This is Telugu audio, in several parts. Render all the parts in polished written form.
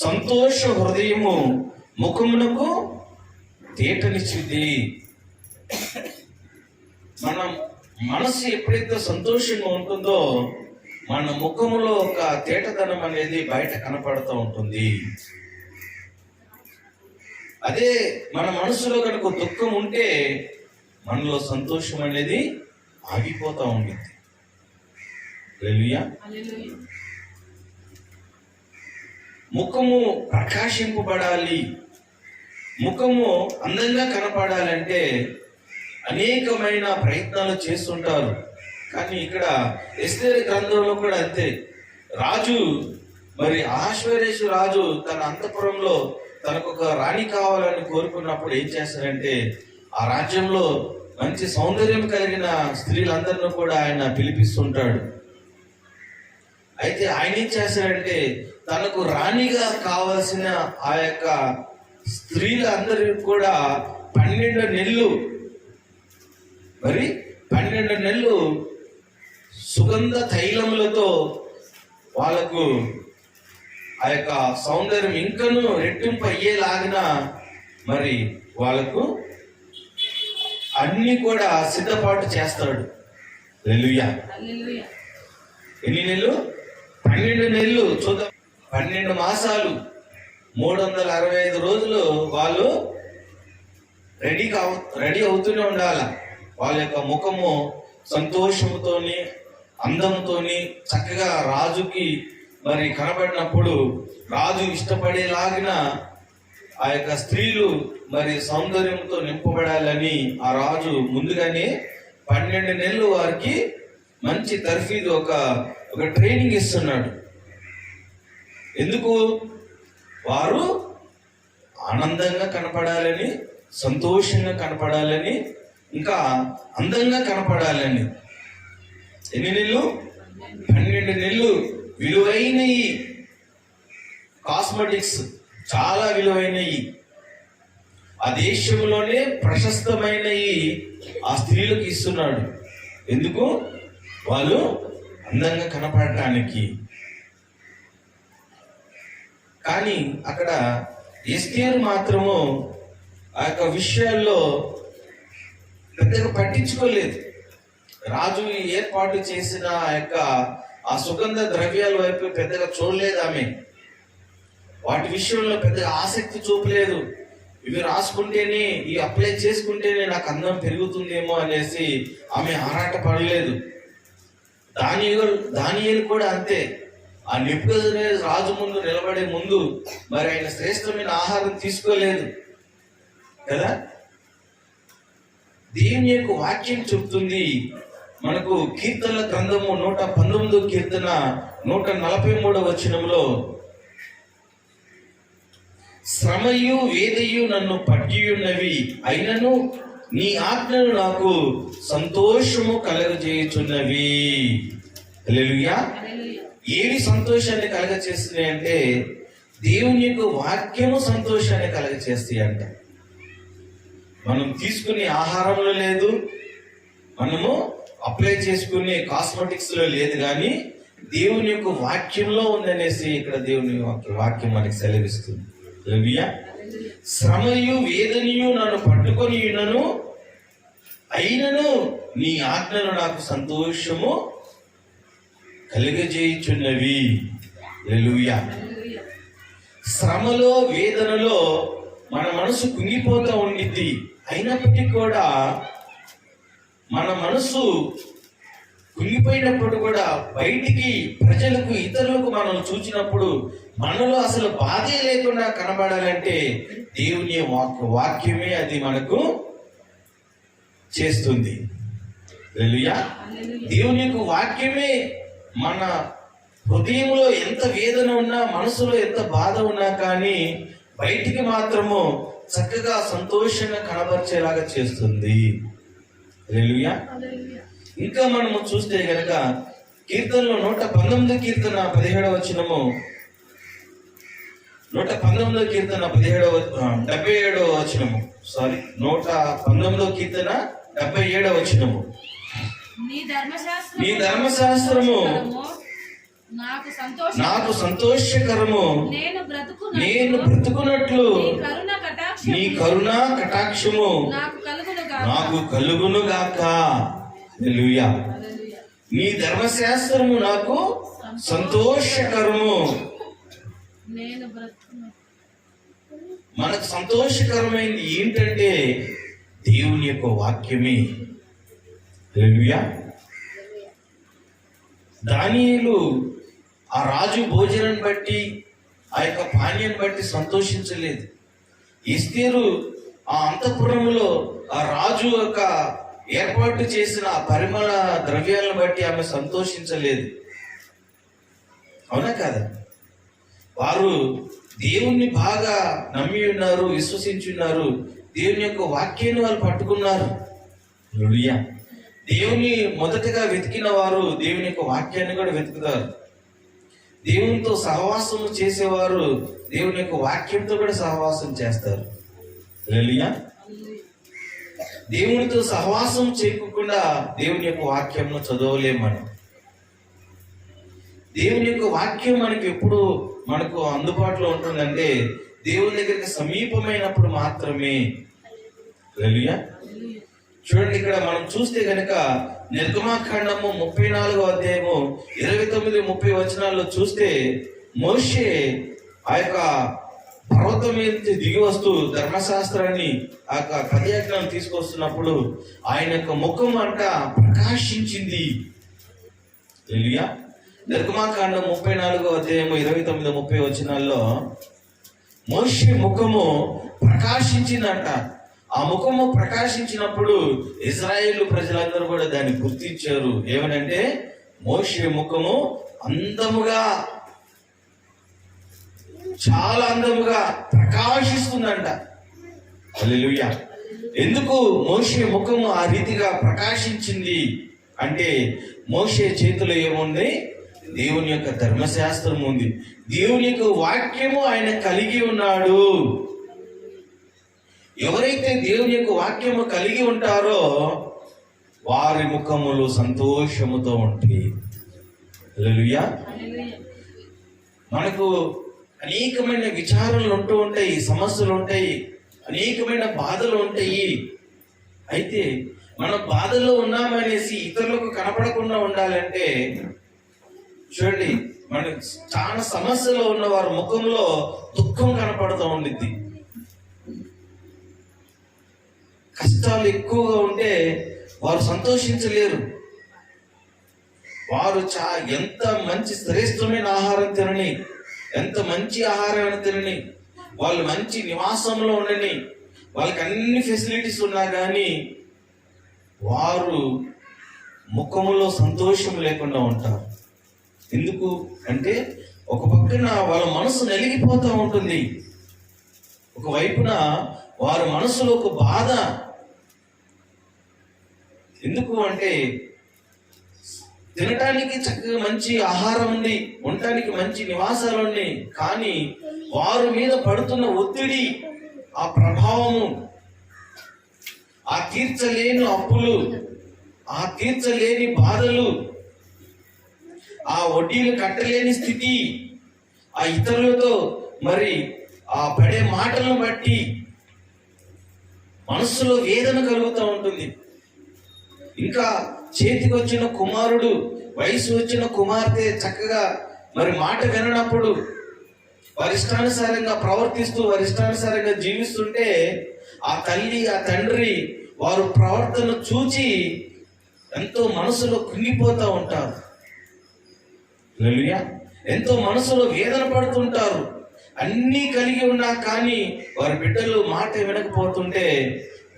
సంతోష హృదయము ముఖమునకు తేటనిచ్చింది. మన మనసు ఎప్పుడైతే సంతోషంగా ఉంటుందో మన ముఖములో ఒక తేటదనం అనేది బయట కనపడుతూ ఉంటుంది. అదే మన మనసులో కనుక దుఃఖం ఉంటే మనలో సంతోషం అనేది ఆగిపోతూ ఉంటుంది. హల్లెలూయా. ముఖము ప్రకాశింపబడాలి, ముఖము అందంగా కనపడాలంటే అనేకమైన ప్రయత్నాలు చేస్తుంటారు. కానీ ఇక్కడ ఎస్తేరు గ్రంథంలో కూడా అంతే. రాజు అహష్వేరోషు రాజు తన అంతఃపురంలో తనకు ఒక రాణి కావాలని కోరుకున్నప్పుడు ఏం చేస్తారంటే ఆ రాజ్యంలో మంచి సౌందర్యం కలిగిన స్త్రీలందరినీ కూడా ఆయన పిలిపిస్తుంటాడు. అయితే ఆయన ఏం చేస్తాడంటే తనకు రాణిగా కావలసిన ఆ యొక్క స్త్రీలందరికీ కూడా 12 నెలలు సుగంధ తైలములతో వాళ్ళకు ఆ యొక్క సౌందర్యం ఇంకను రెట్టింపు అయ్యేలాగిన వాళ్ళకు అన్ని కూడా సిద్ధపాటు చేస్తాడు. హల్లెలూయా. ఎన్ని నెలలు? 12 నెలలు. చూద్దాం. 12 మాసాలు 365 రోజులు వాళ్ళు రెడీ అవుతూనే ఉండాల. వాళ్ళ యొక్క ముఖము సంతోషంతోని అందంతోని చక్కగా రాజుకి కనబడినప్పుడు రాజు ఇష్టపడేలాగిన ఆ యొక్క స్త్రీలు సౌందర్యంతో నింపబడాలని ఆ రాజు ముందుగానే 12 నెలలు వారికి మంచి తర్ఫీదు ఒక ట్రైనింగ్ ఇస్తున్నాడు. ఎందుకు? వారు ఆనందంగా కనపడాలని, సంతోషంగా కనపడాలని, ఇంకా అందంగా కనపడాలని. ఎన్ని నెలలు? 12 నెలలు. విలువైనవి కాస్మెటిక్స్, చాలా విలువైనవి, ఆ దేశంలోనే ప్రశస్తమైనవి ఆ స్త్రీలకు ఇస్తున్నాడు. ఎందుకు? వాళ్ళు అందంగా కనపడటానికి. కానీ అక్కడ ఎస్తేరు మాత్రము ఆ యొక్క విషయాల్లో పెద్దగా పట్టించుకోలేదు. రాజు ఏర్పాటు చేసిన ఆ సుగంధ ద్రవ్యాల వైపు పెద్దగా చూడలేదు. ఆమె వాటి విషయంలో పెద్దగా ఆసక్తి చూపలేదు. ఇవి రాసుకుంటేనే, ఇవి అప్లై చేసుకుంటేనే నాకు అందం పెరుగుతుందేమో అనేసి ఆమె ఆరాట పడలేదు. దానియేలు కూడా అంతే. ఆ నెబుకద్నెజరు రాజు ముందు నిలబడే ముందు ఆయన శ్రేష్టమైన ఆహారం తీసుకోలేదు కదా. దేవుని యొక్క వాక్యం చెప్తుంది మనకు. కీర్తనల గ్రంథము 119 కీర్తన 143 వచనంలో, శ్రమయు వేదయు నన్ను పట్టియున్నవి, అయినను నీ ఆజ్ఞలు నాకు సంతోషము కలగజేయుచున్నవి. హల్లెలూయా. ఏవి సంతోషాన్ని కలగచేస్తున్నాయి అంటే దేవుని యొక్క వాక్యము సంతోషాన్ని కలగచేస్తాయి అంట. మనం తీసుకునే ఆహారంలో లేదు, మనము అప్లై చేసుకునే కాస్మెటిక్స్ లో లేదు, కానీ దేవుని యొక్క వాక్యంలో ఉందనేసి ఇక్కడ దేవుని వాక్యం మనకి సెలవిస్తుంది. హల్లెలూయా. శ్రమయు వేదనయు నన్ను పట్టుకొని ఉన్నను, అయినను నీ ఆజ్ఞలు నాకు సంతోషము కలిగజేయుచున్నవి. హల్లెలూయా. శ్రమలో వేదనలో మన మనసు కుంగిపోతూ ఉండిద్ది. అయినప్పటికీ కూడా మన మనసు కుంగిపోయినప్పుడు కూడా బయటికి ప్రజలకు, ఇతరులకు మనం చూచినప్పుడు మనలో అసలు బాధే లేకుండా కనబడాలంటే దేవుని వాక్యమే అది మనకు చేస్తుంది. హల్లెలూయా. దేవుని యొక్క వాక్యమే మన హృదయంలో ఎంత వేదన ఉన్నా, మనసులో ఎంత బాధ ఉన్నా కానీ బయటికి మాత్రము చక్కగా సంతోషంగా కనబరిచేలాగా చేస్తుంది. హల్లెలూయా. ఇంకా మనము చూస్తే గనక కీర్తనలో 119 కీర్తన 17వ వచనము, 119 కీర్తన 77వ వచనము, 119 కీర్తన 77వ వచనము. నీ ధర్మశాస్త్రము నాకు సంతోషకరము, నేను బ్రతుకున్నట్లు నీ కరుణ కటాక్షము నాకు కలుగును గాక. హల్లెలూయా. నీ ధర్మశాస్త్రము నాకు సంతోషకరము. మనకు సంతోషకరమైనది ఏంటంటే దేవుని యొక్క వాక్యమే. హల్లెలూయా. దానియేలు ఆ రాజు భోజనం బట్టి, ఆ యొక్క పానీయాన్ని బట్టి సంతోషించలేదు. ఎస్తేరు ఆ అంతఃపురంలో ఆ రాజు యొక్క ఏర్పాటు చేసిన ఆ పరిమళ ద్రవ్యాలను బట్టి ఆమె సంతోషించలేదు. అవునా కాదా? వారు దేవుణ్ణి బాగా నమ్మి ఉన్నారు, విశ్వసించి ఉన్నారు. దేవుని యొక్క వాక్యాన్ని వాళ్ళు పట్టుకున్నారు. హల్లెలూయా. దేవుని మొదటగా వెతికిన వారు దేవుని యొక్క వాక్యాన్ని కూడా వెతుకుతారు. దేవునితో సహవాసం చేసేవారు దేవుని యొక్క వాక్యంతో కూడా సహవాసం చేస్తారు. హల్లెలూయా. దేవునితో సహవాసం చేయకుండా దేవుని యొక్క వాక్యంను చదవలేము మనం. దేవుని యొక్క వాక్యం మనకి ఎప్పుడు మనకు అందుబాటులో ఉంటుందంటే దేవుని దగ్గరికి సమీపమైనప్పుడు మాత్రమే. హల్లెలూయా. చూడండి, ఇక్కడ మనం చూస్తే కనుక నిర్గమాకాండము 34వ అధ్యాయము 29-30 వచనాల్లో చూస్తే మోషే ఆ యొక్క పర్వతం మీద దిగి వస్తూ ధర్మశాస్త్రాన్ని ఆ యొక్క 10 ఆజ్ఞలను తీసుకొస్తున్నప్పుడు ఆయన యొక్క ముఖం అంట ప్రకాశించింది. హల్లెలూయా. నిర్గమాకాండం 34వ అధ్యాయము 29-30 వచనాల్లో మోషే ముఖము ప్రకాశించిందంట. ఆ ముఖము ప్రకాశించినప్పుడు ఇశ్రాయేలు ప్రజలందరూ కూడా దాన్ని గుర్తించారు. ఏమనంటే మోషే ముఖము అందముగా, చాలా అందముగా ప్రకాశిస్తుందంట. హల్లెలూయా. ఎందుకు మోషే ముఖము ఆ రీతిగా ప్రకాశించింది అంటే మోషే చేతిలో ఏముంది? దేవుని యొక్క ధర్మశాస్త్రం ఉంది. దేవుని యొక్క వాక్యము ఆయన కలిగి ఉన్నాడు. ఎవరైతే దేవుని యొక్క వాక్యము కలిగి ఉంటారో వారి ముఖములు సంతోషముతో ఉంటాయి. హల్లెలూయా. మనకు అనేకమైన విచారాలు ఉంటూ ఉంటాయి, సమస్యలు ఉంటాయి, అనేకమైన బాధలు ఉంటాయి. అయితే మనం బాధలో ఉన్నామనేసి ఇతరులకు కనపడకుండా ఉండాలంటే చూడండి, మన చాలా సమస్యలో ఉన్న వారి ముఖంలో దుఃఖం కనపడుతూ ఉండిద్ది. కష్టాలు ఎక్కువగా ఉంటే వారు సంతోషించలేరు. వారు ఎంత మంచి శ్రేష్టమైన ఆహారం తినని, ఎంత మంచి ఆహారాన్ని తినని, వాళ్ళు మంచి నివాసంలో ఉండని, వాళ్ళకి అన్ని ఫెసిలిటీస్ ఉన్నా కానీ వారు ముఖములో సంతోషం లేకుండా ఉంటారు. ఎందుకు అంటే ఒక పక్కన వాళ్ళ మనసు నలిగిపోతూ ఉంటుంది, ఒకవైపున వారి మనసులో ఒక బాధ. ఎందుకు అంటే తినటానికి చక్కగా మంచి ఆహారం ఉంది, ఉండటానికి మంచి నివాసాలు ఉన్నాయి, కానీ వారి మీద పడుతున్న ఒత్తిడి, ఆ ప్రభావము, ఆ తీర్చలేని అప్పులు, ఆ తీర్చలేని బాధలు, ఆ వడ్డీలు కట్టలేని స్థితి, ఆ ఇతరులతో మరి ఆ పడే మాటలను బట్టి మనస్సులో వేదన కలుగుతూ ఉంటుంది. ఇంకా చేతికి వచ్చిన కుమారుడు, వయసు వచ్చిన కుమార్తె చక్కగా మరి మాట విననప్పుడు వారి ఇష్టానుసారంగా ప్రవర్తిస్తూ వారి ఇష్టానుసారంగా జీవిస్తుంటే ఆ తల్లి, ఆ తండ్రి వారు ప్రవర్తన చూచి ఎంతో మనసులో కుంగిపోతూ ఉంటారు. హల్లెలూయా. ఎంతో మనసులో వేదన పడుతుంటారు. అన్నీ కలిగి ఉన్నా కానీ వారి బిడ్డలు మాట వినకపోతుంటే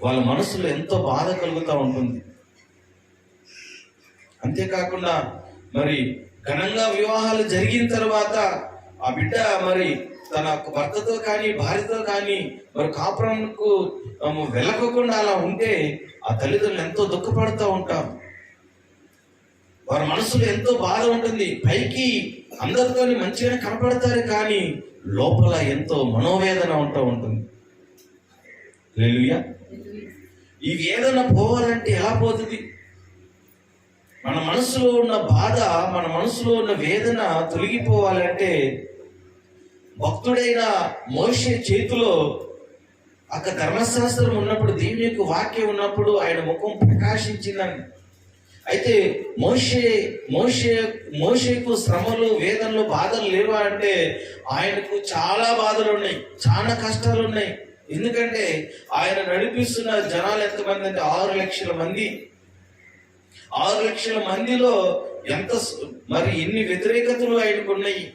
వాళ్ళ మనసులో ఎంతో బాధ కలుగుతూ ఉంటుంది. అంతేకాకుండా మరి ఘనంగా వివాహాలు జరిగిన తర్వాత ఆ బిడ్డ మరి తన భర్తతో కానీ భార్యతో కానీ మరి కాపురంకు వెళ్ళకోకుండా అలా ఉంటే ఆ తల్లిదండ్రులు ఎంతో దుఃఖపడుతూ ఉంటారు. వారి మనసులో ఎంతో బాధ ఉంటుంది. పైకి అందరితో మంచిగానే కనపడతారు కానీ లోపల ఎంతో మనోవేదన ఉంటూ ఉంటుంది. హల్లెలూయా. ఈ వేదన పోవాలంటే ఎలా పోతుంది? మన మనసులో ఉన్న బాధ, మన మనసులో ఉన్న వేదన తొలగిపోవాలంటే భక్తుడైన మోషే చేతిలో అక్కడ ధర్మశాస్త్రం ఉన్నప్పుడు, దేవుని యొక్క వాక్యం ఉన్నప్పుడు ఆయన ముఖం ప్రకాశించిందని. అయితే మోషేకు శ్రమలు, వేదనలు, బాధలు లేవా అంటే ఆయనకు చాలా బాధలు ఉన్నాయి, చాలా కష్టాలు ఉన్నాయి. ఎందుకంటే ఆయన నడిపిస్తున్న జనాలు ఎంతమంది అంటే 6 లక్షల మంది. 6 లక్షల మందిలో ఎన్ని వ్యతిరేకతలు ఆయనకు ఉన్నాయి.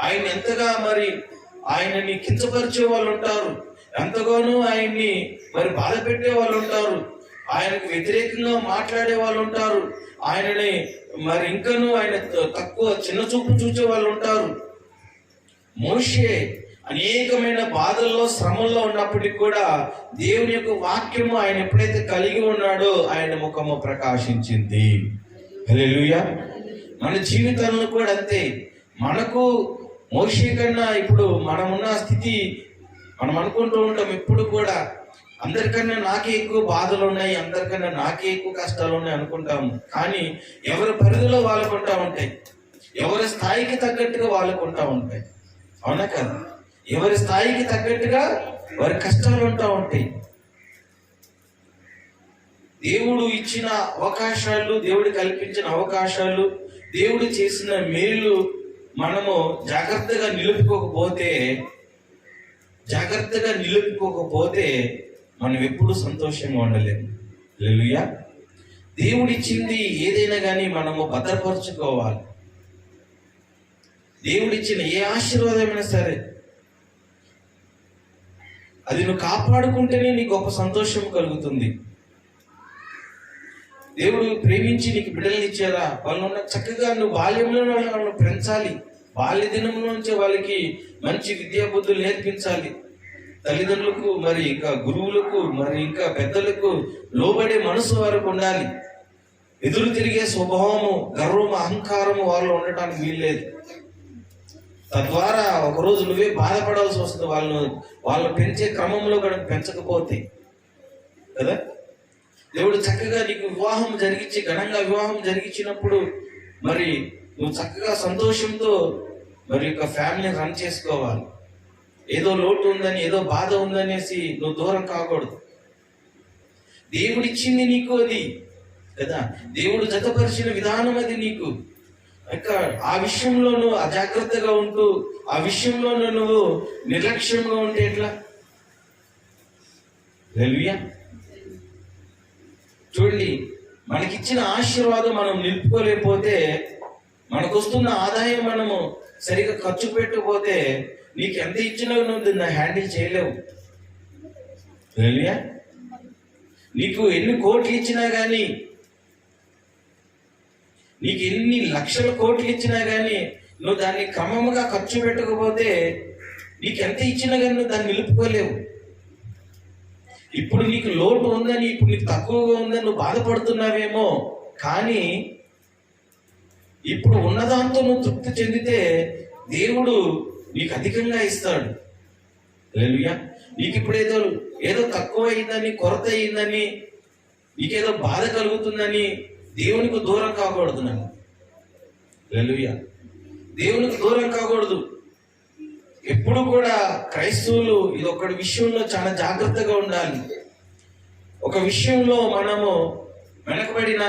ఆయన ఎంతగా ఆయనని కించపరిచే వాళ్ళు ఉంటారు, ఎంతగానో ఆయన్ని బాధ పెట్టే వాళ్ళు ఉంటారు, ఆయనకు వ్యతిరేకంగా మాట్లాడే వాళ్ళు ఉంటారు, ఆయనని ఇంకనూ ఆయన తక్కువ చిన్న చూపు చూసే వాళ్ళు ఉంటారు. మోషే అనేకమైన బాధల్లో, శ్రమల్లో ఉన్నప్పటికీ కూడా దేవుని యొక్క వాక్యము ఆయన ఎప్పుడైతే కలిగి ఉన్నాడో ఆయన ముఖము ప్రకాశించింది. హల్లెలూయా. మన జీవితంలో కూడా అంతే. మనకు మోషే కన్నా ఇప్పుడు మనమున్న స్థితి మనం అనుకుంటూ ఉంటాం ఎప్పుడు కూడా, అందరికన్నా నాకే ఎక్కువ బాధలు ఉన్నాయి, అందరికన్నా నాకే ఎక్కువ కష్టాలు ఉన్నాయి అనుకుంటాము. కానీ ఎవరి పరిధిలో వాళ్ళకు ఉంటా ఉంటాయి, ఎవరి స్థాయికి తగ్గట్టుగా వాళ్ళకు ఉంటా ఉంటాయి. అవునా కదా? ఎవరి స్థాయికి తగ్గట్టుగా వారి కష్టాలు ఉంటా ఉంటాయి. దేవుడు ఇచ్చిన అవకాశాలు, దేవుడు కల్పించిన అవకాశాలు, దేవుడు చేసిన మేలు మనము జాగ్రత్తగా నిలుపుకోకపోతే మనం ఎప్పుడు సంతోషంగా ఉండలేము. హల్లెలూయా. దేవుడిచ్చింది ఏదైనా కానీ మనము భద్రపరచుకోవాలి. దేవుడిచ్చిన ఏ ఆశీర్వాదమైనా సరే అది నువ్వు కాపాడుకుంటేనే నీకు గొప్ప సంతోషం కలుగుతుంది. దేవుడు ప్రేమించి నీకు బిడ్డలను ఇచ్చారా, వాళ్ళను చక్కగా నువ్వు బాల్యంలో వాళ్ళను పెంచాలి. బాల్య దినంలో నుంచే వాళ్ళకి మంచి విద్యా బుద్ధులు నేర్పించాలి. తల్లిదండ్రులకు ఇంకా గురువులకు ఇంకా పెద్దలకు లోబడే మనసు వారికి ఉండాలి. ఎదురు తిరిగే స్వభావము, గర్వము, అహంకారము వాళ్ళు ఉండటానికి వీల్లేదు. తద్వారా ఒకరోజు నువ్వే బాధపడాల్సి వస్తుంది వాళ్ళు పెంచే క్రమంలో కూడా పెంచకపోతే కదా. దేవుడు చక్కగా నీకు వివాహం జరిగించి, ఘనంగా వివాహం జరిగించినప్పుడు నువ్వు చక్కగా సంతోషంతో యొక్క ఫ్యామిలీని రన్ చేసుకోవాలి. ఏదో లోటు ఉందని, ఏదో బాధ ఉందనేసి నువ్వు దూరం కాకూడదు. దేవుడిచ్చింది నీకు అది కదా, దేవుడు జతపరిచిన విధానం అది నీకు. ఆ విషయంలో నువ్వు అజాగ్రత్తగా ఉంటూ, ఆ విషయంలో నువ్వు నిర్లక్ష్యంగా ఉంటే ఎట్లా? హల్లెలూయా. చూడండి, మనకిచ్చిన ఆశీర్వాదం మనం నిలుపుకోలేకపోతే, మనకు వస్తున్న ఆదాయం మనము సరిగా ఖర్చు పెట్టకపోతే, నీకు ఎంత ఇచ్చినా నువ్వు దాన్ని హ్యాండిల్ చేయలేవు. హల్లెలూయా. నీకు ఎన్ని కోట్లు ఇచ్చినా కానీ, నీకు ఎన్ని లక్షల కోట్లు ఇచ్చినా కానీ నువ్వు దాన్ని క్రమముగా ఖర్చు పెట్టకపోతే, నీకు ఎంత ఇచ్చినా కానీ నువ్వు దాన్ని నిలుపుకోలేవు. ఇప్పుడు నీకు లోటు ఉందని, ఇప్పుడు నీకు తక్కువగా ఉందని నువ్వు బాధపడుతున్నావేమో, కానీ ఇప్పుడు ఉన్నదాంతో నువ్వు తృప్తి చెందితే దేవుడు నీకు అధికంగా ఇస్తాడు. హల్లెలూయా. నీకు ఇప్పుడు ఏదో తక్కువ అయిందని, కొరత అయిందని, నీకేదో బాధ కలుగుతుందని దేవునికి దూరం కాకూడదు. హల్లెలూయా. దేవునికి దూరం కాకూడదు. ఎప్పుడు కూడా క్రైస్తవులు ఇది ఒక విషయంలో చాలా జాగ్రత్తగా ఉండాలి. ఒక విషయంలో మనము వెనకబడిన,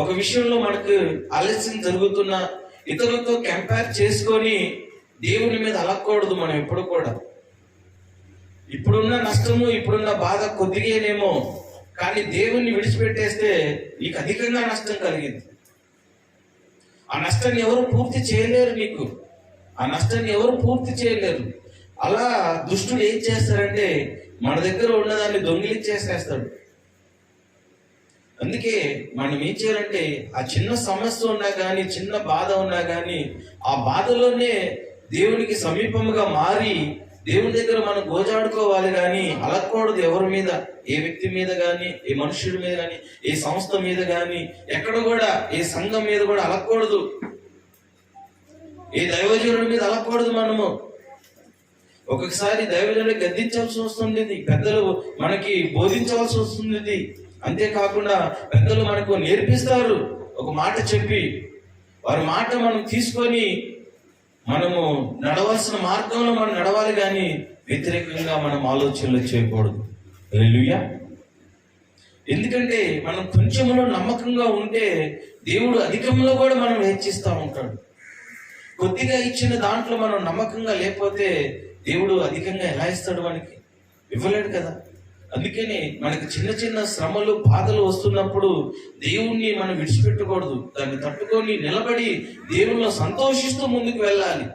ఒక విషయంలో మనకు ఆలస్యం జరుగుతున్నా, ఇతరులతో కంపేర్ చేసుకొని దేవుని మీద అలగకూడదు. మనం ఎప్పుడు కూడా ఇప్పుడున్న నష్టము, ఇప్పుడున్న బాధ కొద్దిగానేమో, కానీ దేవుణ్ణి విడిచిపెట్టేస్తే నీకు అధికంగా నష్టం కలిగింది. ఆ నష్టాన్ని ఎవరు పూర్తి చేయలేరు. నీకు ఆ నష్టాన్ని ఎవరు పూర్తి చేయలేరు. అలా దుష్టుడు ఏం చేస్తాడంటే మన దగ్గర ఉన్నదాన్ని దొంగిలించేసేస్తాడు. అందుకే మనం ఏం చేయాలంటే, ఆ చిన్న సమస్య ఉన్నా కానీ, చిన్న బాధ ఉన్నా కానీ, ఆ బాధలోనే దేవునికి సమీపముగా మారి దేవుని దగ్గర మనం గోజాడుకోవాలి. కానీ అలక్కూడదు ఎవరి మీద, ఏ వ్యక్తి మీద కానీ, ఏ మనుషుడి మీద కానీ, ఏ సంస్థ మీద కానీ, ఎక్కడ కూడా ఏ సంఘం మీద కూడా అలక్కూడదు. ఏ దైవజనుడి మీద అలక్కూడదు. మనము ఒక్కొక్కసారి దైవజనుడిని గద్దించాల్సి వస్తుంది, పెద్దలు మనకి బోధించవలసి వస్తుంది. అంతేకాకుండా పెద్దలు మనకు నేర్పిస్తారు ఒక మాట చెప్పి, వారి మాట మనం తీసుకొని మనము నడవాల్సిన మార్గంలో మనం నడవాలి, కానీ వ్యతిరేకంగా మనం ఆలోచనలు చేయకూడదు. హల్లెలూయా. ఎందుకంటే మనం కొంచెంలో నమ్మకంగా ఉంటే దేవుడు అధికంలో కూడా మనం హెచ్చిస్తూ ఉంటాడు. కొద్దిగా ఇచ్చిన దాంట్లో మనం నమ్మకంగా లేకపోతే దేవుడు అధికంగా ఎలా ఇస్తాడు? మనకి ఇవ్వలేడు కదా. అందుకని మనకి చిన్న చిన్న శ్రమలు, బాధలు వస్తున్నప్పుడు దేవుణ్ణి మనం విడిచిపెట్టకూడదు. దాన్ని తట్టుకొని నిలబడి దేవుల్లో సంతోషిస్తూ ముందుకు వెళ్ళాలి.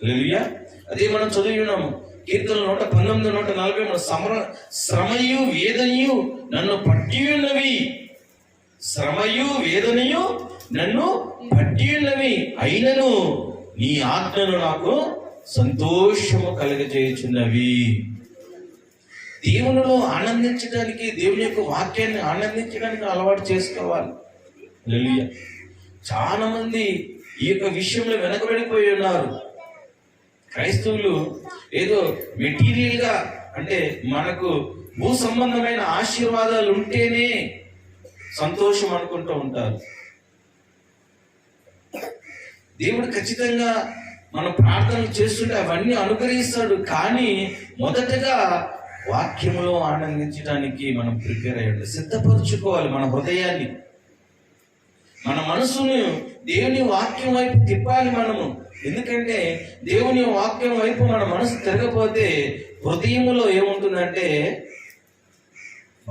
హల్లెలూయా. అదే మనం చదివినాము కీర్తన 119, 140. శ్రమయు వేదనయు నన్ను పట్టి ఉన్నవి, శ్రమయు వేదనయు నన్ను పట్టి ఉన్నవి, అయినను నీ ఆజ్ఞను నాకు సంతోషము కలుగజేయుచున్నవి. దేవునిలో ఆనందించడానికి, దేవుని యొక్క వాక్యాన్ని ఆనందించడానికి అలవాటు చేసుకోవాలి. హల్లెలూయా. చాలా మంది ఈ యొక్క విషయంలో వెనకబడిపోయి ఉన్నారు. క్రైస్తవులు ఏదో మెటీరియల్ గా, అంటే మనకు భూ సంబంధమైన ఆశీర్వాదాలు ఉంటేనే సంతోషం అనుకుంటూ ఉంటారు. దేవుడు ఖచ్చితంగా మనం ప్రార్థనలు చేస్తుంటే అవన్నీ అనుగ్రహిస్తాడు, కానీ మొదటగా వాక్యములో ఆనందించడానికి మనం ప్రిపేర్ అయ్యండి, సిద్ధపరచుకోవాలి మన హృదయాన్ని, మన మనసును దేవుని వాక్యం వైపు తిప్పాలి మనము. ఎందుకంటే దేవుని వాక్యం వైపు మన మనసు తిరగపోతే హృదయంలో ఏముంటుందంటే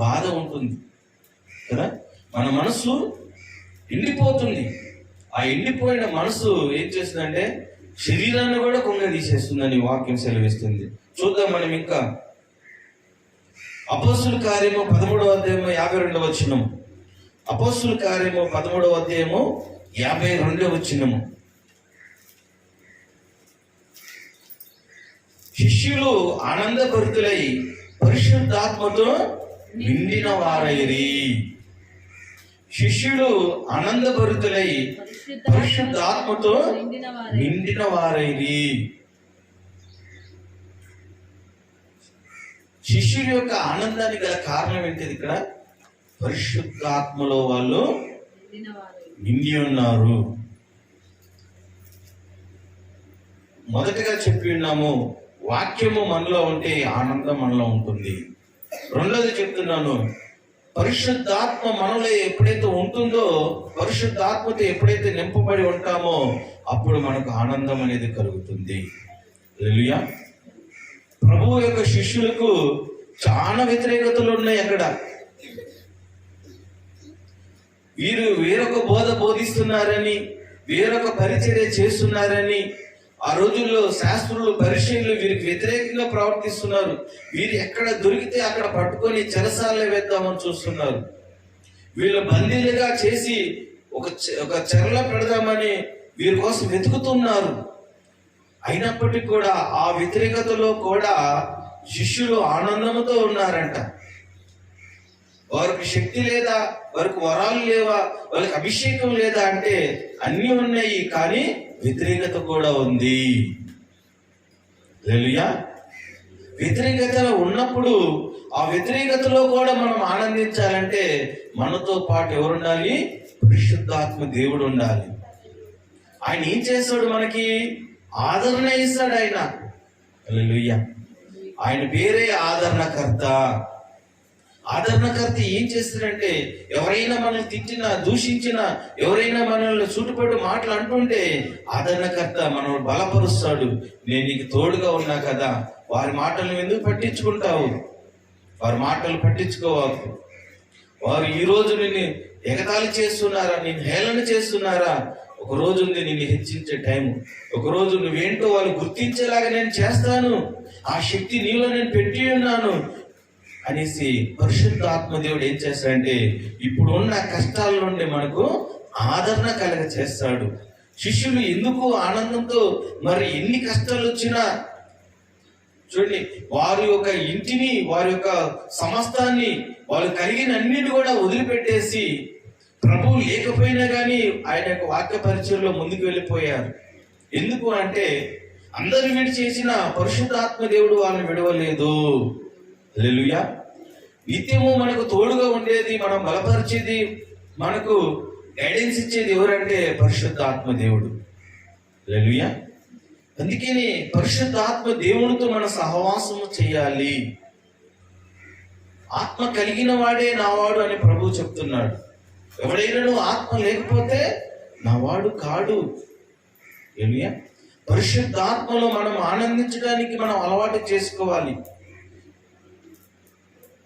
బాధ ఉంటుంది కదా. మన మనసు ఎండిపోతుంది. ఆ ఎండిపోయిన మనసు ఏం చేస్తుందంటే శరీరాన్ని కూడా కుంగదీసేస్తుందని వాక్యం సెలవిస్తుంది. చూద్దాం మనం ఇంకా అపోస్తుల కార్యము 13వ అధ్యాయము 52వ వచనము. అపోస్తుల కార్యము 13వ అధ్యాయము 52వ వచనము. శిష్యులు ఆనందభరితులై పరిశుద్ధాత్మతో నిండిన వారైరి. శిష్యులు ఆనందభరితులై పరిశుద్ధాత్మతో నిండిన వారైరి. శిష్యుల యొక్క ఆనందానికి గల కారణం ఏంటిది? ఇక్కడ పరిశుద్ధాత్మలో వాళ్ళు నిండి ఉన్నారు. మొదటగా చెప్పి ఉన్నాము, వాక్యము మనలో ఉంటే ఆనందం మనలో ఉంటుంది. రెండోది చెప్తున్నాను, పరిశుద్ధాత్మ మనలో ఎప్పుడైతే ఉంటుందో, పరిశుద్ధాత్మతో ఎప్పుడైతే నింపబడి ఉంటామో అప్పుడు మనకు ఆనందం అనేది కలుగుతుంది. హల్లెలూయా. ప్రభువు యొక్క శిష్యులకు చాలా వ్యతిరేకతలు ఉన్నాయి. అక్కడ వీరు వేరొక బోధ బోధిస్తున్నారని, వేరొక పరిచర్య చేస్తున్నారని, ఆ రోజుల్లో శాస్త్రులు, పరిచర్యలు వీరికి వ్యతిరేకంగా ప్రవర్తిస్తున్నారు. వీరు ఎక్కడ దొరికితే అక్కడ పట్టుకొని చెరసాలలో వేద్దామని చూస్తున్నారు. వీళ్ళు బందీలుగా చేసి ఒక చెరలో పెడదామని వీరి కోసం వెతుకుతున్నారు. అయినప్పటికీ కూడా ఆ వ్యతిరేకతలో కూడా శిష్యులు ఆనందంతో ఉన్నారంట. వారికి శక్తి లేదా, వారికి వరాలు లేవా, వాళ్ళకి అభిషేకం లేదా అంటే అన్నీ ఉన్నాయి, కానీ వ్యతిరేకత కూడా ఉంది. హల్లెలూయా. వ్యతిరేకత ఉన్నప్పుడు ఆ వ్యతిరేకతలో కూడా మనం ఆనందించాలంటే మనతో పాటు ఎవరు ఉండాలి? పరిశుద్ధాత్మ దేవుడు ఉండాలి. ఆయన ఏం చేస్తాడు? మనకి ఆదరణ ఇస్తాడు ఆయన. హల్లెలూయా. ఆయన పేరే ఆదరణకర్త. ఆదరణకర్త ఏం చేస్తాడంటే, ఎవరైనా మనల్ని తిట్టినా, దూషించినా, ఎవరైనా మనల్ని చుట్టుపట్టు మాటలు అంటుంటే ఆదరణకర్త మనల్ని బలపరుస్తాడు. నేను నీకు తోడుగా ఉన్నా కదా, వారి మాటలను ఎందుకు పట్టించుకుంటావు? వారి మాటలు పట్టించుకోవాలి. వారు ఈ రోజు నిన్ను ఎగతాళి చేస్తున్నారా, నిన్ను హేళన చేస్తున్నారా, ఒక రోజు ఉంది నిన్ను హెచ్చించే టైం. ఒక రోజు నువ్వేంటో వాళ్ళు గుర్తించేలాగా నేను చేస్తాను, ఆ శక్తి నీలో నేను పెట్టి ఉన్నాను అనేసి పరిశుద్ధాత్మ దేవుడు ఏం చేస్తాడంటే ఇప్పుడు ఉన్న కష్టాల నుండి మనకు ఆదరణ కలగ చేస్తాడు. శిష్యులు ఎందుకు ఆనందంతో, మరి ఎన్ని కష్టాలు వచ్చినా చూడండి, వారి యొక్క ఇంటిని, వారి యొక్క సమస్తాన్ని, వాళ్ళు కలిగిన అన్నిటి కూడా వదిలిపెట్టేసి ప్రభువు లేకపోయినా కానీ ఆయన యొక్క వాక్య పరిచయంలో ముందుకు వెళ్ళిపోయారు. ఎందుకు అంటే అందరూ విడిచేసిన పరిశుద్ధాత్మ దేవుడు వాళ్ళని విడవలేదు. హల్లెలూయా. నిత్యము మనకు తోడుగా ఉండేది, మనం బలపరిచేది, మనకు గైడెన్స్ ఇచ్చేది ఎవరంటే పరిశుద్ధాత్మ దేవుడు. హల్లెలూయా. అందుకని పరిశుద్ధాత్మ దేవునితో మన సహవాసము చేయాలి. ఆత్మ కలిగిన వాడే నావాడు అని ప్రభువు చెప్తున్నాడు. ఎవడైనా ఆత్మ లేకపోతే నావాడు కాడు. ఏమియా, పరిశుద్ధాత్మలో మనం ఆనందించడానికి మనం అలవాటు చేసుకోవాలి.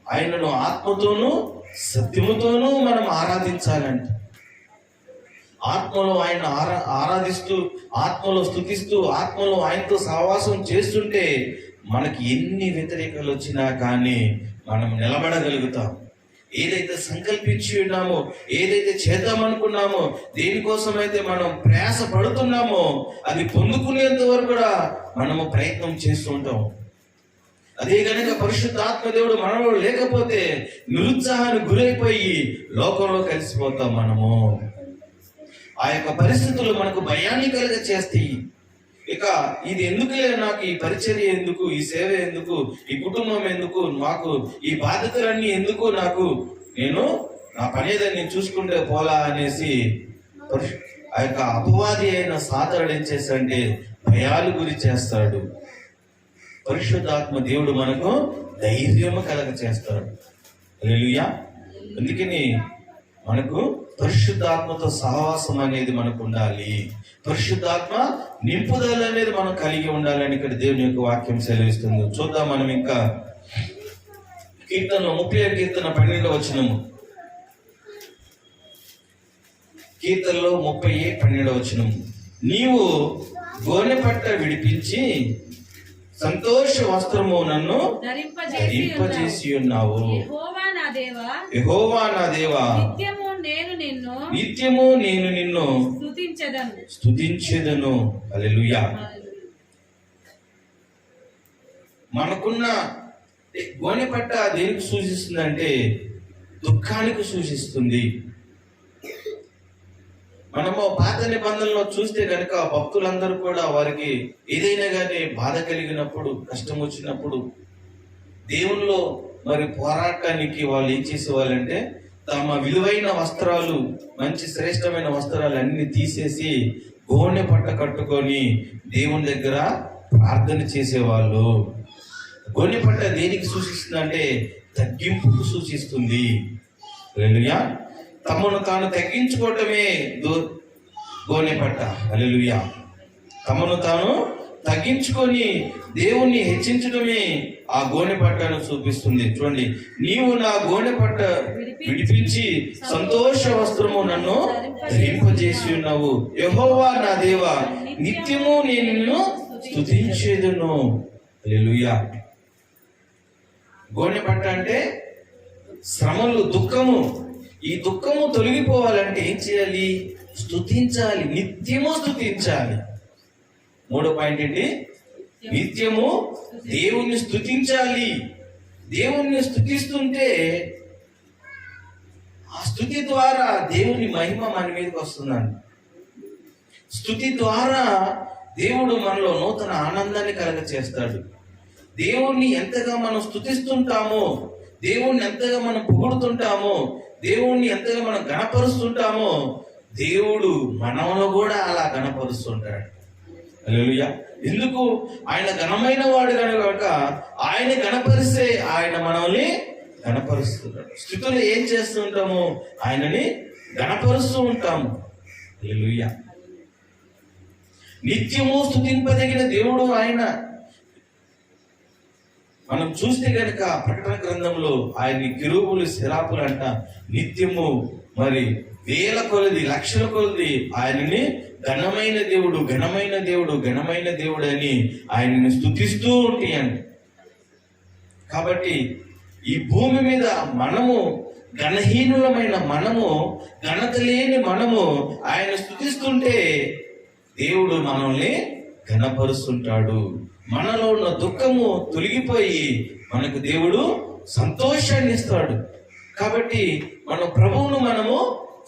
ఆయనను ఆత్మతోనూ సత్యముతోనూ మనం ఆరాధించాలంట. ఆత్మలో ఆయన ఆరాధిస్తూ, ఆత్మలో స్తుతిస్తూ, ఆత్మలో ఆయనతో సహవాసం చేస్తుంటే మనకి ఎన్ని వ్యతిరేకలు వచ్చినా కానీ మనం నిలబడగలుగుతాం. ఏదైతే సంకల్పించి ఉన్నామో, ఏదైతే చేద్దామనుకున్నామో, దేనికోసమైతే మనం ప్రయాస పడుతున్నామో అది పొందుకునేంత వరకు కూడా మనము ప్రయత్నం చేస్తూ ఉంటాం. అదే కనుక పరిశుద్ధాత్మ దేవుడు మనలో లేకపోతే నిరుత్సాహానికి గురైపోయి లోకంలో కలిసిపోతాం మనము. ఆ యొక్క పరిస్థితులు మనకు భయాన్ని కలుగ చేస్తాయి. ఇక ఇది ఎందుకులే, నాకు ఈ పరిచర్య ఎందుకు, ఈ సేవ ఎందుకు, ఈ కుటుంబం ఎందుకు, మాకు ఈ బాధ్యతలన్నీ ఎందుకు, నాకు నేను నా పని ఏదో నేను చూసుకుంటే పోలా అనేసి ఆ యొక్క అపవాది అయిన సాతానుడు ఏం చేస్తాడంటే భయాలు గురి చేస్తాడు. పరిశుద్ధాత్మ దేవుడు మనకు ధైర్యము కలగ చేస్తాడు. హల్లెలూయా. అందుకని మనకు పరిశుద్ధాత్మతో సహవాసం అనేది మనకు ఉండాలి. పరిశుద్ధాత్మ నింపుదల అనేది మనం కలిగి ఉండాలని ఇక్కడ దేవుని యొక్క వాక్యం సెలవిస్తుంది. చూద్దాం మనం ఇంకా కీర్తనలో 37 కీర్తన 12వ వచనము. కీర్తనలో 30:12వ వచనము. నీవు గోనెపట్ట విడిపించి సంతోష వస్త్రము నన్ను ధరింపజేసి ఉన్నావు. యెహోవా నా దేవా, నిత్యము నేను నిన్ను స్తుతించెదను. హల్లెలూయా. మనకున్న గోనెపట్ట దేనికి సూచిస్తుందంటే దుఃఖానికి సూచిస్తుంది. మనము పాత నిబంధనలో చూస్తే కనుక భక్తులందరూ కూడా వారికి ఏదైనా కానీ బాధ కలిగినప్పుడు, కష్టం వచ్చినప్పుడు దేవునిలో మరి పోరాటానికి వాళ్ళు ఏం చేసేవాళ్ళంటే తమ విలువైన వస్త్రాలు, మంచి శ్రేష్టమైన వస్త్రాలు అన్ని తీసేసి గోనె పట్ట కట్టుకొని దేవుని దగ్గర ప్రార్థన చేసేవాళ్ళు. గోనె పట్ట దేనికి సూచిస్తుంది అంటే తగ్గింపుకు సూచిస్తుంది. హల్లెలూయా. తమను తాను తగ్గించుకోవటమే గోనె పట్ట. హల్లెలూయా. తమను తాను తగ్గించుకొని దేవుణ్ణి హెచ్చించడమే ఆ గోనె పట్టను చూపిస్తుంది. చూడండి, నీవు నా గోనె పట్ట విడిపించి సంతోష వస్త్రము నన్ను ధరింపజేసి ఉన్నావు. యెహోవా నా దేవా, నిత్యము నేను నిన్ను స్తుతించెదను. హల్లెలూయా. గోనె పట్ట అంటే శ్రమలు, దుఃఖము. ఈ దుఃఖము తొలగిపోవాలంటే ఏం చేయాలి? స్తుతించాలి, నిత్యము స్తుతించాలి. 3వ పాయింట్ ఏంటి? నిత్యము దేవుణ్ణి స్తుతించాలి. దేవుణ్ణి స్తుతిస్తుంటే ఆ స్తుతి ద్వారా దేవుని మహిమ మన మీదకి వస్తుందండి. స్తుతి ద్వారా దేవుడు మనలో నూతన ఆనందాన్ని కలగ చేస్తాడు. దేవుణ్ణి ఎంతగా మనం స్తుతిస్తుంటామో, దేవుణ్ణి ఎంతగా మనం పొగుడుతుంటామో, దేవుణ్ణి ఎంతగా మనం గణపరుస్తుంటామో దేవుడు మనలో కూడా అలా గణపరుస్తుంటాడు. హల్లెలూయా. ఎందుకు? ఆయన ఘనమైన వాడు కనుక ఆయన గణపరిస్తే ఆయన మనల్ని గణపరుస్తున్నాడు. స్థితులు ఏం చేస్తుంటాము? ఆయనని గణపరుస్తూ ఉంటాము. హల్లెలూయా. నిత్యము స్తుతింపదగిన దేవుడు ఆయన. మనం చూస్తే కనుక ప్రకటన గ్రంథంలో ఆయన్ని కెరూబులు, శరాపులు అంట నిత్యము మరి వేల కొలది, లక్షల కొలది ఆయనని ఘనమైన దేవుడు, ఘనమైన దేవుడు, ఘనమైన దేవుడు అని ఆయనని స్తుతిస్తూ ఉంటాయండి. కాబట్టి ఈ భూమి మీద మనము ఘనహీనులమైన మనము, ఘనత లేని మనము ఆయన స్తుతిస్తుంటే దేవుడు మనల్ని ఘనపరుస్తుంటాడు. మనలో ఉన్న దుఃఖము తొలగిపోయి మనకు దేవుడు సంతోషాన్ని ఇస్తాడు. కాబట్టి మన ప్రభువును మనము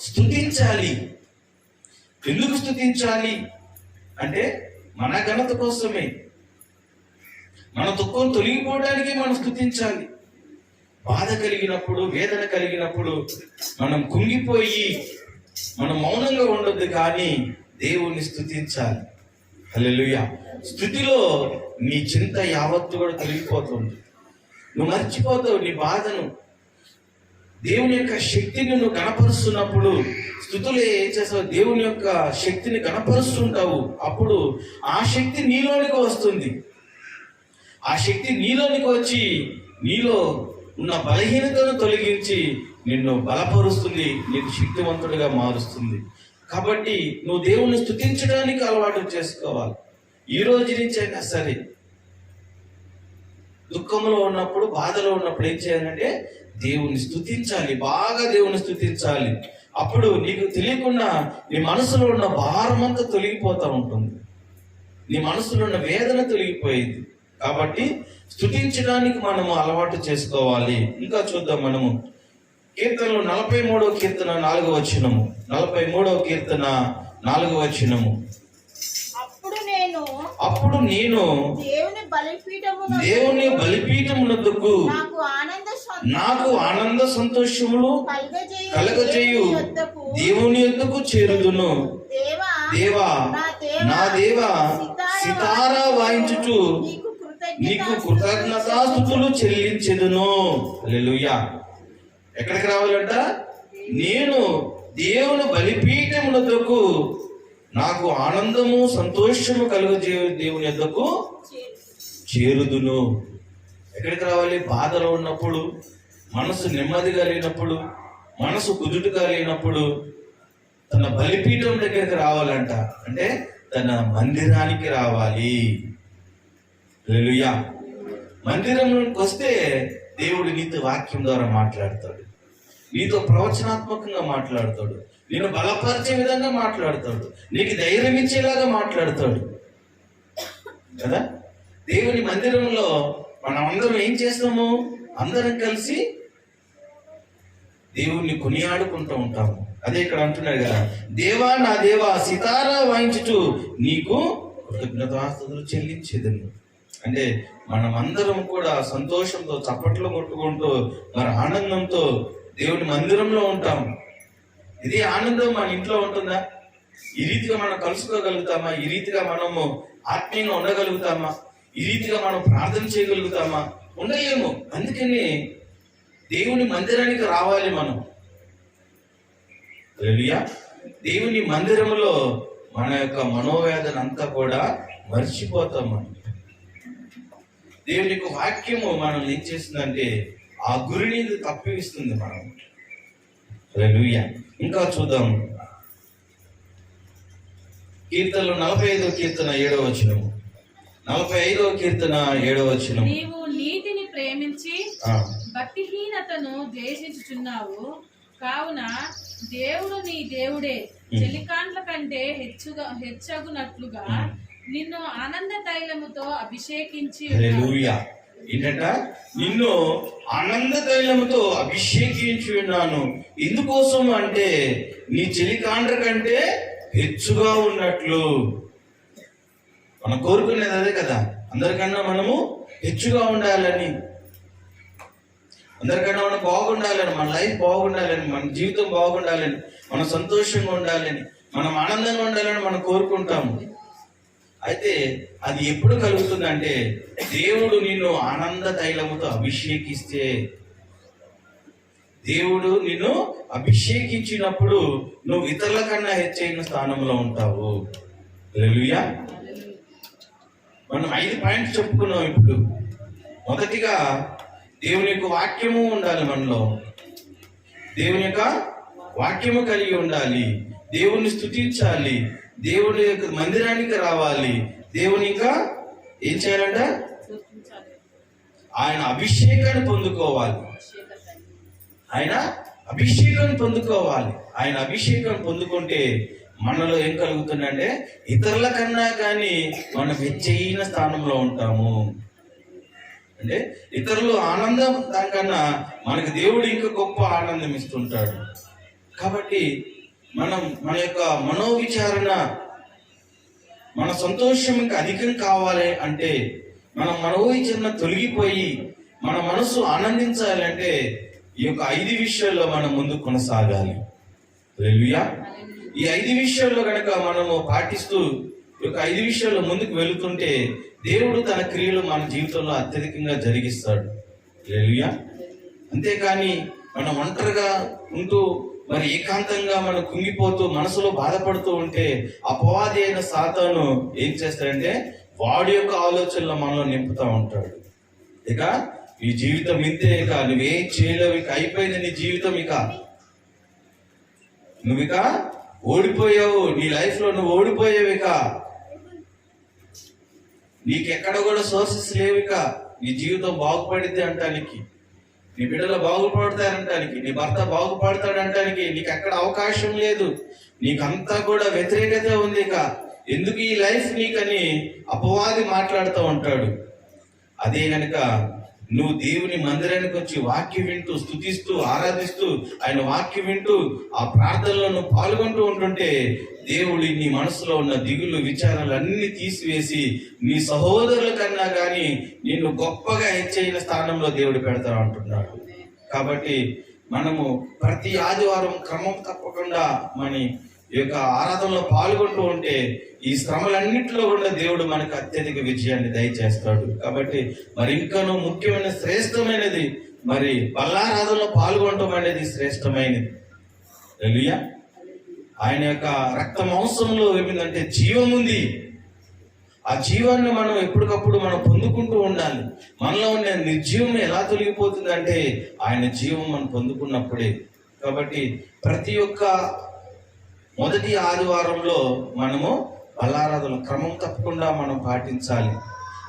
స్తుతించాలి. ఎందుకు స్తుతించాలి అంటే మన ఘనత కోసమే. మన దుఃఖం తొలగిపోవడానికి మనం స్తుతించాలి. బాధ కలిగినప్పుడు, వేదన కలిగినప్పుడు మనం కుంగిపోయి మనం మౌనంగా ఉండొద్దు, కానీ దేవుణ్ణి స్తుతించాలి. హల్లెలూయా. స్థుతిలో నీ చింత యావత్తు కూడా తొలగిపోతుంది. నువ్వు మర్చిపోతావు నీ బాధను. దేవుని యొక్క శక్తిని నువ్వు గణపరుస్తున్నప్పుడు స్థుతులు ఏం చేస్తావు? దేవుని యొక్క శక్తిని గణపరుస్తుంటావు. అప్పుడు ఆ శక్తి నీలోనికి వస్తుంది. ఆ శక్తి నీలోనికి వచ్చి నీలో ఉన్న బలహీనతను తొలగించి నిన్ను బలపరుస్తుంది, నీకు శక్తివంతుడిగా మారుస్తుంది. కాబట్టి నువ్వు దేవుణ్ణి స్తుతించడానికి అలవాటు చేసుకోవాలి. ఈ రోజు నుంచి అయినా సరే దుఃఖంలో ఉన్నప్పుడు, బాధలో ఉన్నప్పుడు ఏం చేయాలంటే దేవుణ్ణి స్తుతించాలి, బాగా దేవుణ్ణి స్తుతించాలి. అప్పుడు నీకు తెలియకుండా నీ మనసులో ఉన్న భారం అంతా తొలగిపోతూ ఉంటుంది, నీ మనసులో ఉన్న వేదన తొలగిపోయింది. కాబట్టి స్తుతించడానికి మనము అలవాటు చేసుకోవాలి. ఇంకా చూద్దాం మనము కీర్తనలు 43వ కీర్తన 4వ వచనము. 43వ కీర్తన 4వ వచనము. అప్పుడు నేను దేవుని బలిపీఠమునొద్దకు నాకు ఆనంద సంతోషములు కలగజేయు దేవుని యొద్దకు చేరుదును. దేవా, నా దేవా, సితారా వాయించుచు నీకు కృతజ్ఞతాస్తుతులు చెల్లించెదను. హల్లెలూయా. ఎక్కడికి రావాలంట? నేను దేవుని బలిపీఠమునొద్దకు నాకు ఆనందము సంతోషము కలుగజేయు దేవుని యొద్దకు చేరుదును. ఎక్కడికి రావాలి? బాధలో ఉన్నప్పుడు, మనసు నెమ్మదిగా లేనప్పుడు, మనసు కుదుటుగా లేనప్పుడు తన బలిపీఠం దగ్గరికి రావాలంట. అంటే తన మందిరానికి రావాలి. హల్లెలూయా. మందిరంలోకి వస్తే దేవుడు నీతో వాక్యం ద్వారా మాట్లాడతాడు, నీతో ప్రవచనాత్మకంగా మాట్లాడతాడు, నేను బలపరిచే విధంగా మాట్లాడతాడు, నీకు ధైర్యం ఇచ్చేలాగా మాట్లాడతాడు కదా. దేవుని మందిరంలో మనం అందరం ఏం చేస్తాము? అందరం కలిసి దేవుణ్ణి కొనియాడుకుంటూ ఉంటాము. అదే ఇక్కడ అంటున్నాడు కదా, దేవా, నా దేవా, సితారా వాయించుచు నీకు కృతజ్ఞతాస్తుతులు చెల్లించేదను. అంటే మనం అందరం కూడా సంతోషంతో చప్పట్లు కొట్టుకుంటూ మరి ఆనందంతో దేవుని మందిరంలో ఉంటాం. ఇదే ఆనందం మన ఇంట్లో ఉంటుందా? ఈ రీతిగా మనం కలుసుకోగలుగుతామా? ఈ రీతిగా మనము ఆత్మీయంగా ఉండగలుగుతామా? ఈ రీతిగా మనం ప్రార్థన చేయగలుగుతామా? ఉండలేము. అందుకని దేవుని మందిరానికి రావాలి మనం. హల్లెలూయా. దేవుని మందిరంలో మన యొక్క మనోవేదన అంతా కూడా మర్చిపోతాం మనం. దేవుని యొక్క వాక్యము మనం ఏం చేస్తుందంటే ఆ గురిని తప్పిస్తుంది మనం. హల్లెలూయా. ఇంకా చూద్దాం కీర్తనలు 45వ కీర్తన 7వ వచనము. 45వ కీర్తన 7వ వచనం. నీవు నీతిని ప్రేమించి భక్తిహీనతను ద్వేషించుచున్నావు, కావున దేవుడు నీ దేవుడే చెలికాండ్ల కంటే హెచ్చగునట్లుగా నిన్ను ఆనంద తైలముతో అభిషేకించి. హల్లెలూయా. ఏంటంట? నిన్ను ఆనంద తైలముతో అభిషేకించి ఉన్నాను. ఎందుకోసం అంటే నీ చెలికాండ్ర కంటే హెచ్చుగా ఉన్నట్లు. మనం కోరుకునేది అదే కదా, అందరికన్నా మనము హెచ్చుగా ఉండాలని, అందరికన్నా మనం బాగుండాలని, మన లైఫ్ బాగుండాలని, మన జీవితం బాగుండాలని, మనం సంతోషంగా ఉండాలని, మనం ఆనందంగా ఉండాలని మనం కోరుకుంటాము. అయితే అది ఎప్పుడు కలుగుతుందంటే దేవుడు నిన్ను ఆనంద తైలముతో అభిషేకిస్తే, దేవుడు నిన్ను అభిషేకించినప్పుడు నువ్వు ఇతరుల కన్నా హెచ్చైన స్థానంలో ఉంటావు. హల్లెలూయా. మనం 5 పాయింట్స్ చెప్పుకున్నాం ఇప్పుడు. మొదటిగా దేవుని యొక్క వాక్యము ఉండాలి మనలో, దేవుని యొక్క వాక్యము కలిగి ఉండాలి, దేవుని స్తుతించాలి, దేవుని యొక్క మందిరానికి రావాలి, దేవుని ఇంకా ఏం చేయాలంట? ఆయన అభిషేకాన్ని పొందుకోవాలి. ఆయన అభిషేకాన్ని పొందుకోవాలి. ఆయన అభిషేకాన్ని పొందుకుంటే మనలో ఏం కలుగుతుందంటే ఇతరుల కన్నా కానీ మనం హెచ్చైన స్థానంలో ఉంటాము. అంటే ఇతరులు ఆనందం దానికన్నా మనకు దేవుడు ఇంకా గొప్ప ఆనందం ఇస్తుంటాడు. కాబట్టి మనం మన యొక్క మనోవిచారణ, మన సంతోషం ఇంకా అధికం కావాలి అంటే, మన మనోవిచారణ తొలగిపోయి మన మనసు ఆనందించాలి అంటే ఈ యొక్క 5 విషయాల్లో మనం ముందు కొనసాగాలి. హల్లెలూయా. ఈ 5 విషయాల్లో కనుక మనము పాటిస్తూ ఈ యొక్క 5 విషయాల్లో ముందుకు వెళుతుంటే దేవుడు తన క్రియలు మన జీవితంలో అత్యధికంగా జరిగిస్తాడు. హల్లెలూయా. అంతేకాని మనం ఒంటరిగా ఉంటూ మరి ఏకాంతంగా మనం కుంగిపోతూ మనసులో బాధపడుతూ ఉంటే అపవాది అయిన సాతాను ఏం చేస్తాడంటే వాడి యొక్క ఆలోచనలు మనలో నింపుతా ఉంటాడు. ఇక ఈ జీవితం ఇంతే, ఇక నువ్వేం చేయలేవు, ఇక అయిపోయింది నీ జీవితం, ఇక నువ్వు ఇక ఓడిపోయావు, నీ లైఫ్ లో నువ్వు ఓడిపోయావు, ఇక నీకెక్కడ కూడా సోర్సెస్ లేవు, ఇక నీ జీవితం బాగుపడిద్ది అంటానికి, నీ బిడ్డలు బాగుపడతారంటానికి, నీ భర్త బాగుపడతాడంటానికి నీకు ఎక్కడ అవకాశం లేదు, నీకంతా కూడా వ్యతిరేకత ఉంది, ఇక ఎందుకు ఈ లైఫ్ నీకని అపవాది మాట్లాడుతూ ఉంటాడు. అదే గనక నువ్వు దేవుని మందిరానికి వచ్చి వాక్యం వింటూ స్తుతిస్తూ ఆరాధిస్తూ ఆయన వాక్యం వింటూ ఆ ప్రార్థనలో నువ్వు పాల్గొంటూ ఉంటుంటే దేవుడు నీ మనసులో ఉన్న దిగులు విచారాలు అన్ని తీసివేసి నీ సహోదరుల కన్నా కానీ నిన్ను గొప్పగా హెచ్చైన స్థానంలో దేవుడు పెడతా అంటున్నాడు. కాబట్టి మనము ప్రతి ఆదివారం క్రమం తప్పకుండా మన ఈ యొక్క ఆరాధనలో పాల్గొంటూ ఉంటే ఈ శ్రమలన్నింటిలో కూడా దేవుడు మనకు అత్యధిక విజయాన్ని దయచేస్తాడు. కాబట్టి మరి ఇంకాను ముఖ్యమైన శ్రేష్టమైనది మరి బల్లారాధనలో పాల్గొనడం అనేది శ్రేష్టమైనది. హల్లెలూయా. ఆయన యొక్క రక్త మాంసంలో ఏమిందంటే జీవం ఉంది. ఆ జీవాన్ని మనం ఎప్పటికప్పుడు మనం పొందుకుంటూ ఉండాలి. మనలో ఉన్న నిర్జీవం ఎలా తొలగిపోతుందంటే ఆయన జీవం మనం పొందుకున్నప్పుడే. కాబట్టి ప్రతి ఒక్క మొదటి ఆదివారంలో మనము బల్లారాధన క్రమం తప్పకుండా మనం పాటించాలి.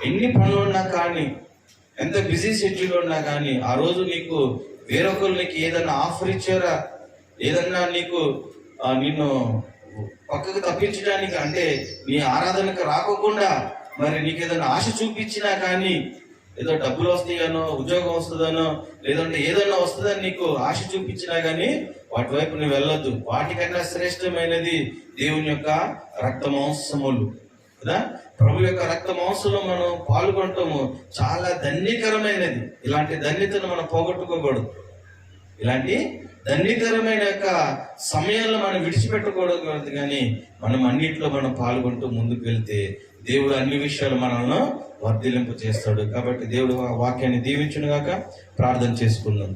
ఎన్ని పనులు ఉన్నా కానీ, ఎంత బిజీ షెడ్యూల్ ఉన్నా కానీ, ఆ రోజు నీకు వేరొకరు నీకు ఏదన్నా ఆఫర్ ఇచ్చారా, ఏదన్నా నీకు నిన్ను పక్కకు తప్పించడానికి, అంటే నీ ఆరాధనకు రాకోకుండా మరి నీకు ఏదైనా ఆశ చూపించినా కానీ, ఏదో డబ్బులు వస్తాయనో ఉద్యోగం వస్తుందనో లేదంటే ఏదన్నా వస్తుందని నీకు ఆశ చూపించినా కానీ వాటి వైపు నువ్వు వెళ్ళొద్దు. వాటికన్నా శ్రేష్టమైనది దేవుని యొక్క రక్త మాంసములు కదా. ప్రభు యొక్క రక్త మాంసంలో మనం పాల్గొనటము చాలా ధన్యకరమైనది. ఇలాంటి ధన్యతను మనం పోగొట్టుకోకూడదు. ఇలాంటి ధన్యకరమైన యొక్క సమయాల్లో మనం విడిచిపెట్టకూడదు. కానీ మనం అన్నింటిలో మనం పాల్గొంటూ ముందుకు వెళ్తే దేవుడు అన్ని విషయాలు మనల్ని వర్ధిలింపు చేస్తాడు. కాబట్టి దేవుడు వాక్యాన్ని దీవించును గాక. ప్రార్థన చేసుకుందాం.